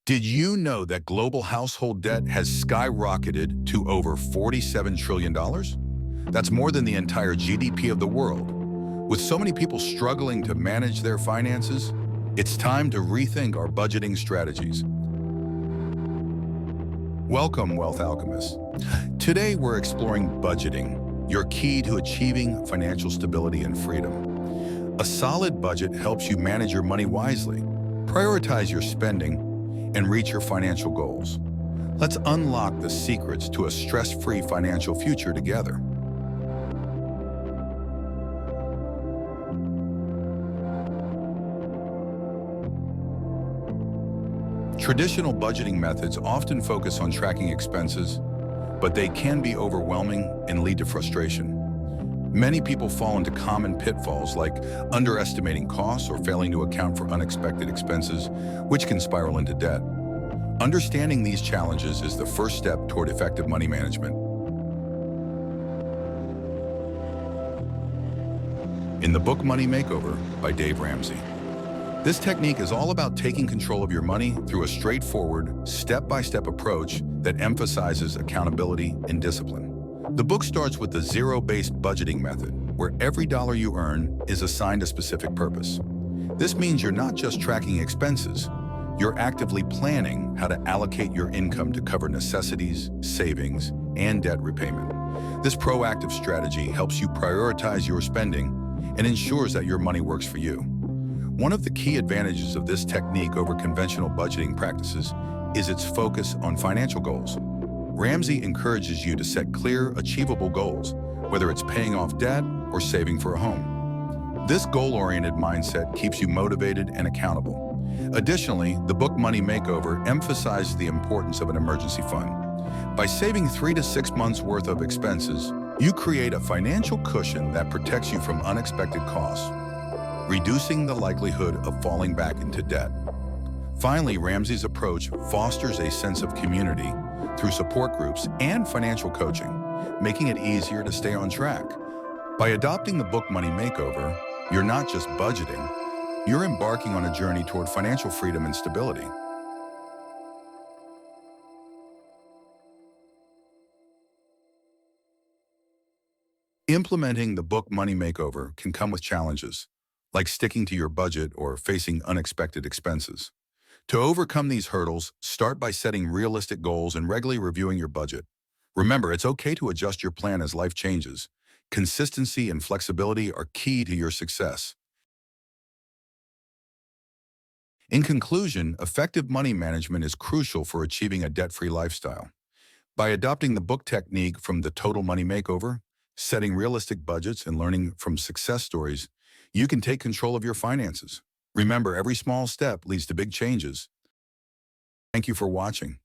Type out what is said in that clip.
Did you know that global household debt has skyrocketed to over $47 trillion? That's more than the entire GDP of the world. With so many people struggling to manage their finances, it's time to rethink our budgeting strategies. Welcome, Wealth Alchemists. Today, we're exploring budgeting, your key to achieving financial stability and freedom. A solid budget helps you manage your money wisely, prioritize your spending, and reach your financial goals. Let's unlock the secrets to a stress-free financial future together. Traditional budgeting methods often focus on tracking expenses, but they can be overwhelming and lead to frustration. Many people fall into common pitfalls like underestimating costs or failing to account for unexpected expenses, which can spiral into debt. Understanding these challenges is the first step toward effective money management. In the book Money Makeover by Dave Ramsey. This technique is all about taking control of your money through a straightforward, step-by-step approach that emphasizes accountability and discipline. The book starts with the zero-based budgeting method, where every dollar you earn is assigned a specific purpose. This means you're not just tracking expenses, you're actively planning how to allocate your income to cover necessities, savings, and debt repayment. This proactive strategy helps you prioritize your spending and ensures that your money works for you. One of the key advantages of this technique over conventional budgeting practices is its focus on financial goals. Ramsey encourages you to set clear, achievable goals, whether it's paying off debt or saving for a home. This goal-oriented mindset keeps you motivated and accountable. Additionally, the book Money Makeover emphasizes the importance of an emergency fund. By saving 3 to 6 months' worth of expenses, you create a financial cushion that protects you from unexpected costs, reducing the likelihood of falling back into debt. Finally, Ramsey's approach fosters a sense of community through support groups and financial coaching, making it easier to stay on track. By adopting the book Money Makeover, you're not just budgeting, you're embarking on a journey toward financial freedom and stability. Implementing the book Money Makeover can come with challenges, like sticking to your budget or facing unexpected expenses. To overcome these hurdles, start by setting realistic goals and regularly reviewing your budget. Remember, it's okay to adjust your plan as life changes. Consistency and flexibility are key to your success. In conclusion, effective money management is crucial for achieving a debt-free lifestyle. By adopting the book technique from the Total Money Makeover, setting realistic budgets, and learning from success stories, you can take control of your finances. Remember, every small step leads to big changes. Thank you for watching.